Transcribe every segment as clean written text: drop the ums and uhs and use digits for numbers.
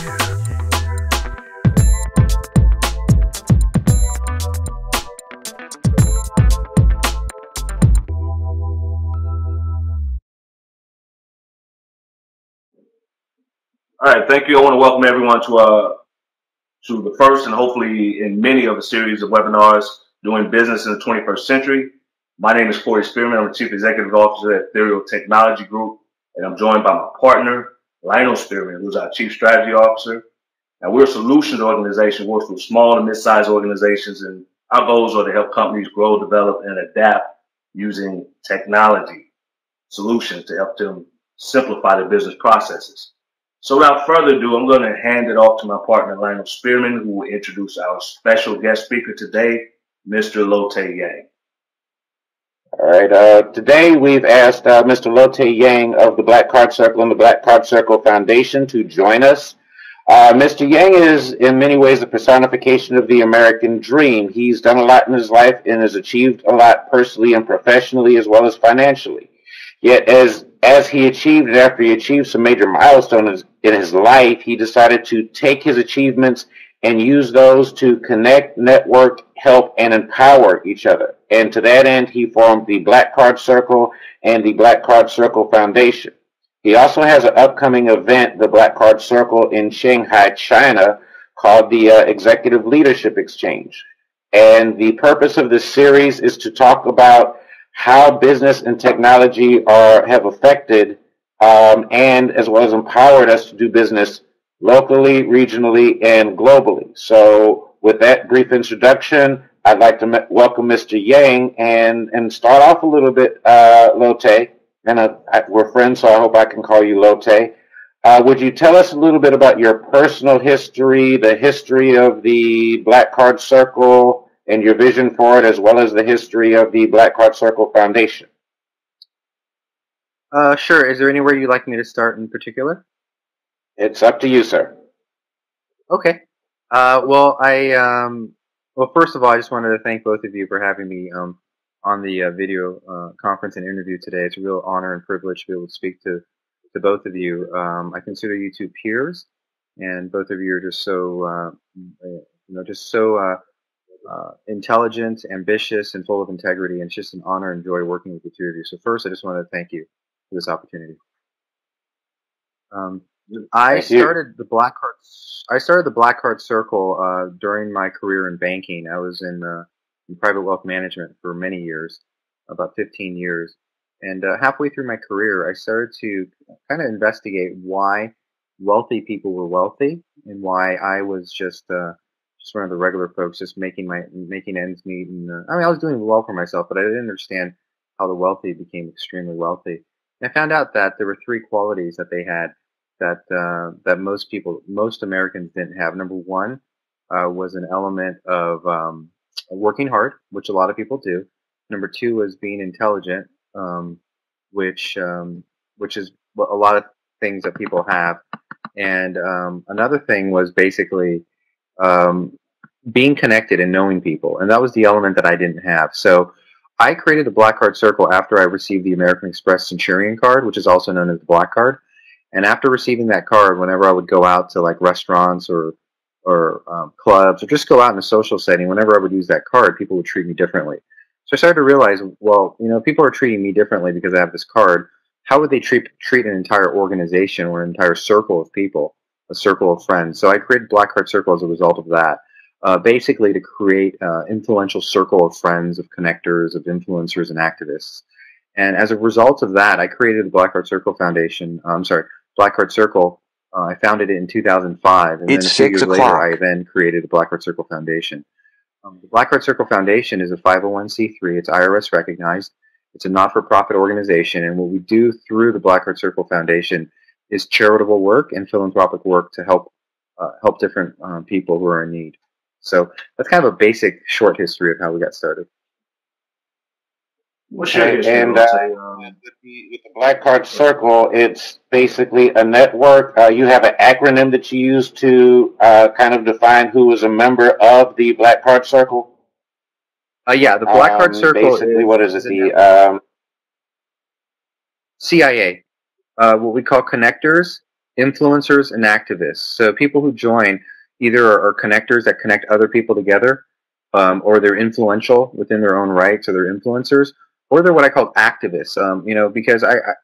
All right, thank you. I want to welcome everyone to the first and hopefully in many of a series of webinars doing business in the 21st century. My name is Spearman. I'm the Chief Executive Officer at Ethyrial Technology Group, and I'm joined by my partner, Spearman, who's our Chief Strategy Officer. Now, we're a solutions organization, works with small to mid-sized organizations, and our goals are to help companies grow, develop, and adapt using technology solutions to help them simplify their business processes. So without further ado, I'm going to hand it off to my partner, Spearman, who will introduce our special guest speaker today, Mr. Lotay Yang. All right. Today we've asked Mr. Lotay Yang of the Black Card Circle and the Black Card Circle Foundation to join us. Mr. Yang is in many ways the personification of the American dream. He's done a lot in his life and has achieved a lot personally and professionally as well as financially. Yet as he achieved and after he achieved some major milestones in his life, he decided to take his achievements and use those to connect, network, help, and empower each other. And to that end, he formed the Black Card Circle and the Black Card Circle Foundation. He also has an upcoming event, the Black Card Circle in Shanghai, China, called the Executive Leadership Exchange. And the purpose of this series is to talk about how business and technology have affected and as well as empowered us to do business locally, regionally, and globally. So with that brief introduction, I'd like to welcome Mr. Yang and start off a little bit, Lotay. And we're friends, so I hope I can call you Lotay. Would you tell us a little bit about your personal history, the history of the Black Card Circle, and your vision for it, as well as the history of the Black Card Circle Foundation? Sure. Is there anywhere you'd like me to start in particular? It's up to you, sir. Okay. Well, first of all, I just wanted to thank both of you for having me on the video conference and interview today. It's a real honor and privilege to be able to speak to both of you. I consider you two peers, and both of you are just so, intelligent, ambitious, and full of integrity. And it's just an honor and joy working with the two of you. So first, I just want to thank you for this opportunity. I started the Black Card Circle during my career in banking. I was in private wealth management for many years, about 15 years. And halfway through my career, I started to kind of investigate why wealthy people were wealthy and why I was just one of the regular folks, just making ends meet. And I was doing well for myself, but I didn't understand how the wealthy became extremely wealthy. And I found out that there were three qualities that they had that most Americans didn't have. Number one was an element of working hard, which a lot of people do. Number two was being intelligent, which is a lot of things that people have. And another thing was basically being connected and knowing people, and that was the element that I didn't have. So I created the Black Card Circle after I received the American Express Centurion card, which is also known as the Black Card. And after receiving that card, whenever I would go out to like restaurants or clubs, or just go out in a social setting, whenever I would use that card, people would treat me differently. So I started to realize, well, people are treating me differently because I have this card. How would they treat an entire organization or an entire circle of people, a circle of friends? So I created Black Card Circle as a result of that. Basically to create an influential circle of friends, of connectors, of influencers, and activists. And as a result of that, I created the Black Card Circle Foundation. Black Card Circle. I founded it in 2005, and then a few years later, I then created the Black Card Circle Foundation. The Black Card Circle Foundation is a 501c3. It's IRS recognized. It's a not-for-profit organization, and what we do through the Black Card Circle Foundation is charitable work and philanthropic work to help different people who are in need. So that's kind of a basic short history of how we got started. With the Black Card Circle, it's basically a network. You have an acronym that you use to kind of define who is a member of the Black Card Circle? Yeah, the Black Card Circle basically, is, what is it? CIA. What we call connectors, influencers and activists. So people who join either are connectors that connect other people together, or they're influential within their own right, so they're influencers, or they're what I call activists. Because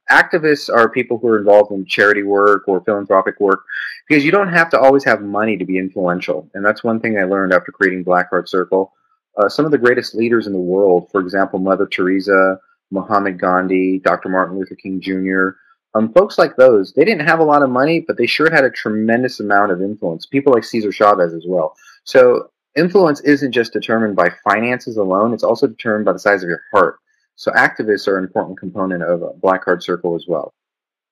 activists are people who are involved in charity work or philanthropic work, because you don't have to always have money to be influential. And that's one thing I learned after creating Black Heart Circle. Some of the greatest leaders in the world, for example, Mother Teresa, Muhammad Gandhi, Dr. Martin Luther King Jr., folks like those, they didn't have a lot of money, but they sure had a tremendous amount of influence. People like Cesar Chavez as well. So influence isn't just determined by finances alone, it's also determined by the size of your heart. So activists are an important component of a Black Heart Circle as well.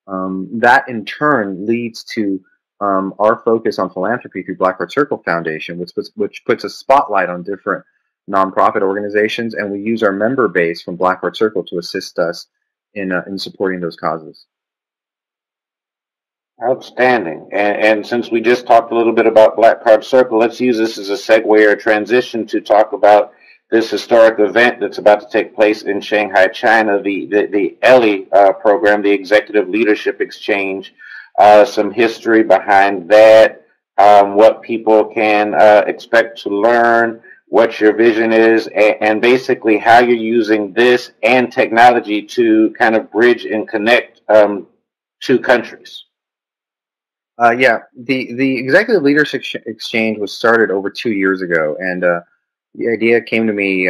That in turn leads to our focus on philanthropy through Black Heart Circle Foundation, which puts a spotlight on different nonprofit organizations, and we use our member base from Black Heart Circle to assist us in supporting those causes. Outstanding. And since we just talked a little bit about Black Card Circle, let's use this as a segue or a transition to talk about this historic event that's about to take place in Shanghai, China, the ELI program, the Executive Leadership Exchange, some history behind that, what people can expect to learn, what your vision is, and basically how you're using this and technology to kind of bridge and connect two countries. The Executive Leadership Exchange was started over 2 years ago, and the idea came to me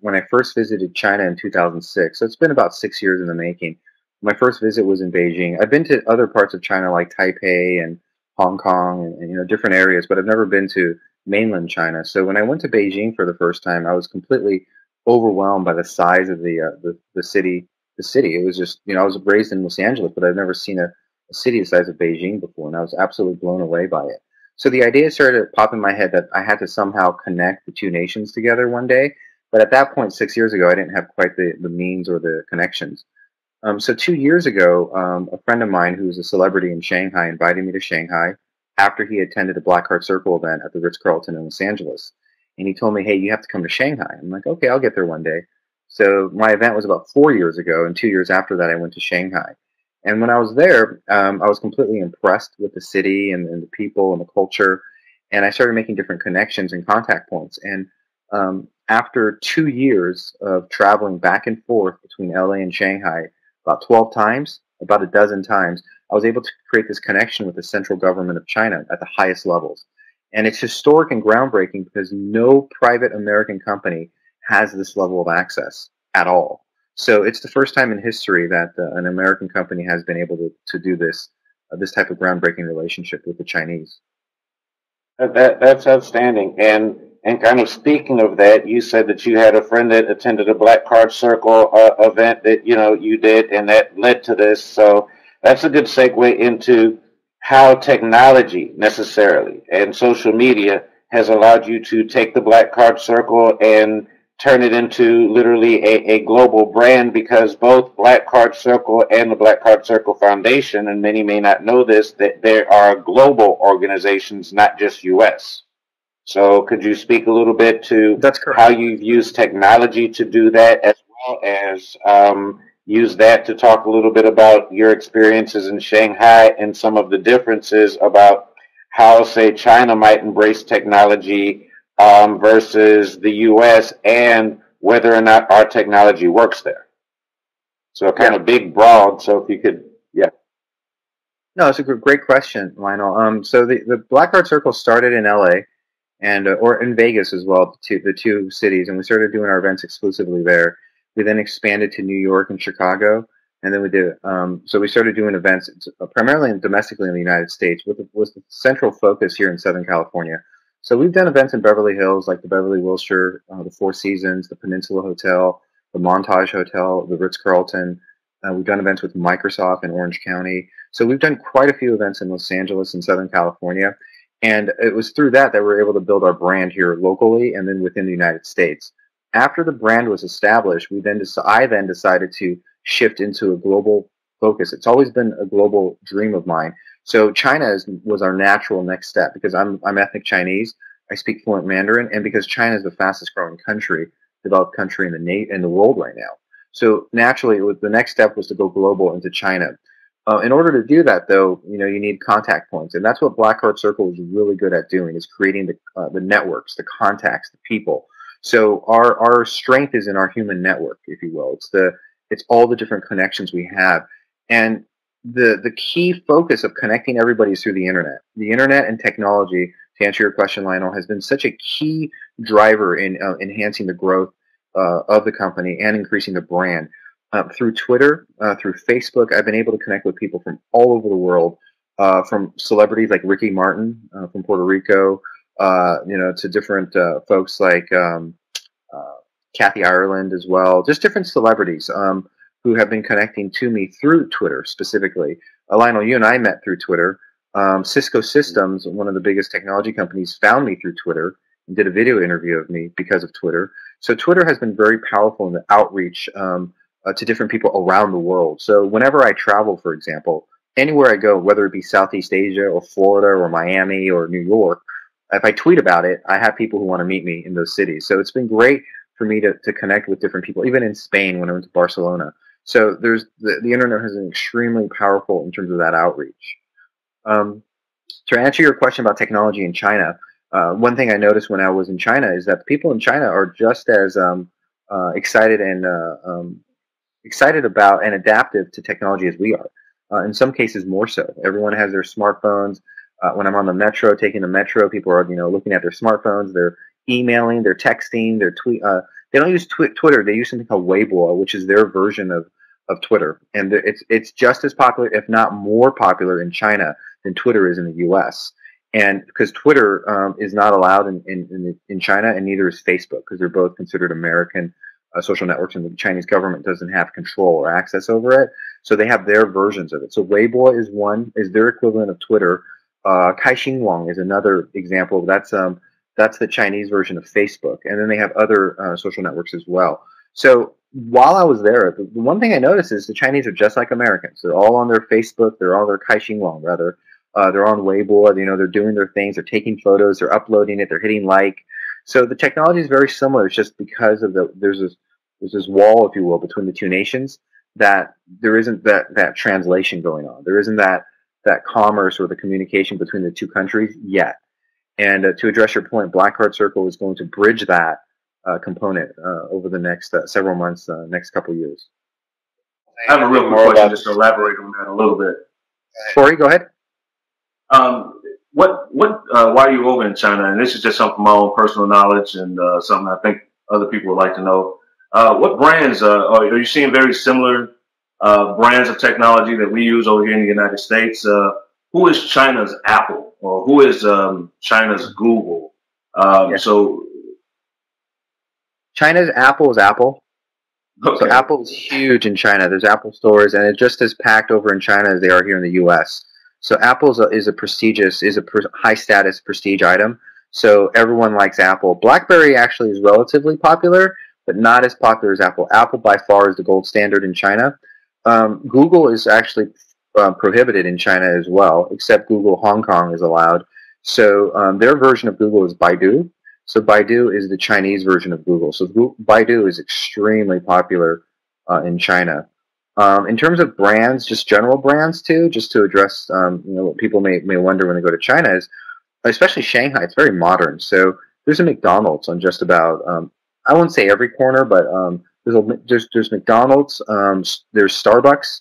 when I first visited China in 2006. So it's been about 6 years in the making. My first visit was in Beijing. I've been to other parts of China like Taipei and Hong Kong and different areas, but I've never been to mainland China. So when I went to Beijing for the first time, I was completely overwhelmed by the size of the city. The city. It was just, I was raised in Los Angeles, but I've never seen a city the size of Beijing before, and I was absolutely blown away by it. So the idea started to pop in my head that I had to somehow connect the two nations together one day. But at that point, 6 years ago, I didn't have quite the means or the connections. So 2 years ago, a friend of mine who's a celebrity in Shanghai invited me to Shanghai after he attended a Black Heart Circle event at the Ritz-Carlton in Los Angeles. And he told me, hey, you have to come to Shanghai. I'm like, okay, I'll get there one day. So my event was about 4 years ago, and 2 years after that, I went to Shanghai. And when I was there, I was completely impressed with the city and the people and the culture. And I started making different connections and contact points. And after 2 years of traveling back and forth between LA and Shanghai, about 12 times, about a dozen times, I was able to create this connection with the central government of China at the highest levels. And it's historic and groundbreaking because no private American company has this level of access at all. So it's the first time in history that an American company has been able to do this type of groundbreaking relationship with the Chinese. That's outstanding. And kind of speaking of that, you said that you had a friend that attended a Black Card Circle event that you did, and that led to this. So that's a good segue into how technology necessarily and social media has allowed you to take the Black Card Circle and turn it into literally a global brand, because both Black Card Circle and the Black Card Circle Foundation, and many may not know this, that there are global organizations, not just U.S. So could you speak a little bit to how you've used technology to do that, as well as use that to talk a little bit about your experiences in Shanghai and some of the differences about how, say, China might embrace technology versus the U.S. and whether or not our technology works there. So kind of big, broad. So if you could, No, it's a great question, Lionel. So the Black Heart Circle started in L.A. and or in Vegas as well, the two cities, and we started doing our events exclusively there. We then expanded to New York and Chicago, and then we did. So we started doing events primarily and domestically in the United States, with the central focus here in Southern California. So we've done events in Beverly Hills, like the Beverly Wilshire, the Four Seasons, the Peninsula Hotel, the Montage Hotel, the Ritz-Carlton. We've done events with Microsoft in Orange County. So we've done quite a few events in Los Angeles and Southern California. And it was through that we're able to build our brand here locally and then within the United States. After the brand was established, I then decided to shift into a global focus. It's always been a global dream of mine. So China was our natural next step, because I'm ethnic Chinese. I speak fluent Mandarin, and because China is the fastest growing developed country in the world right now. So naturally, the next step was to go global into China. In order to do that, though, you need contact points, and that's what Black Card Circle is really good at doing, is creating the networks, the contacts, the people. So our strength is in our human network, if you will. It's all the different connections we have, and the key focus of connecting everybody is through the internet. The internet and technology, to answer your question, Lionel, has been such a key driver in enhancing the growth of the company and increasing the brand. Through Twitter, through Facebook, I've been able to connect with people from all over the world, from celebrities like Ricky Martin from Puerto Rico, to different folks like Kathy Ireland as well, just different celebrities who have been connecting to me through Twitter specifically. Lionel, you and I met through Twitter. Cisco Systems, one of the biggest technology companies, found me through Twitter and did a video interview of me because of Twitter. So Twitter has been very powerful in the outreach to different people around the world. So whenever I travel, for example, anywhere I go, whether it be Southeast Asia or Florida or Miami or New York, if I tweet about it, I have people who want to meet me in those cities. So it's been great for me to connect with different people, even in Spain when I went to Barcelona. So there's the internet has been extremely powerful in terms of that outreach. To answer your question about technology in China, one thing I noticed when I was in China is that the people in China are just as excited about and adaptive to technology as we are. In some cases, more so. Everyone has their smartphones. When I'm on the metro, taking the metro, people are looking at their smartphones. They're emailing, they're texting, they're tweet. They don't use Twitter. They use something called Weibo, which is their version of Twitter, and it's just as popular, if not more popular, in China than Twitter is in the U.S. And because Twitter is not allowed in China, and neither is Facebook, because they're both considered American social networks, and the Chinese government doesn't have control or access over it. So they have their versions of it. So Weibo is their equivalent of Twitter. Kaixinwang is another example. That's the Chinese version of Facebook, and then they have other social networks as well. So while I was there, the one thing I noticed is the Chinese are just like Americans. They're all on their Facebook. They're all their Kaixinwang, rather. They're on Weibo. They're doing their things. They're taking photos. They're uploading it. They're hitting like. So the technology is very similar. It's just because of there's this wall, if you will, between the two nations, that there isn't that translation going on. There isn't that commerce or the communication between the two countries yet. And to address your point, Black Card Circle is going to bridge that component over the next several months, next couple of years. I have a real quick question just to elaborate on that a little bit. Corey, go ahead. Why are you over in China? And this is just something from my own personal knowledge and something I think other people would like to know. What brands are you seeing very similar brands of technology that we use over here in the United States? Who is China's Apple, or who is China's Google? So China's Apple is Apple. Okay. So Apple is huge in China. There's Apple stores, and it's just as packed over in China as they are here in the U.S. So Apple is a high status prestige item. So everyone likes Apple. BlackBerry actually is relatively popular, but not as popular as Apple. Apple by far is the gold standard in China. Google is actually prohibited in China as well, except Google Hong Kong is allowed. So their version of Google is Baidu. So Baidu is the Chinese version of Google. So Baidu is extremely popular in China. In terms of brands, just general brands too, just to address what people may wonder when they go to China is, especially Shanghai, it's very modern. So there's a McDonald's on just about, I won't say every corner, but there's McDonald's, there's Starbucks,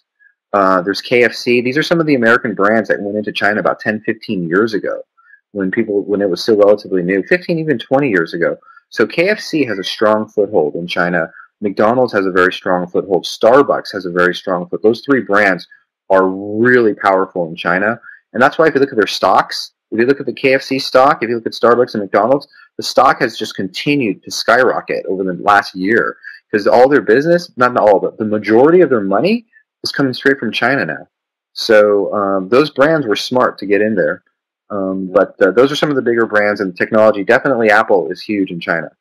there's KFC. These are some of the American brands that went into China about 10, 15 years ago when it was still relatively new, 15, even 20 years ago. So KFC has a strong foothold in China. McDonald's has a very strong foothold. Starbucks has a very strong foothold. Those three brands are really powerful in China. And that's why if you look at their stocks, if you look at the KFC stock, if you look at Starbucks and McDonald's, the stock has just continued to skyrocket over the last year because all their business, not all, but the majority of their money is coming straight from China now. So those brands were smart to get in there. But those are some of the bigger brands, and technology. Definitely Apple is huge in China.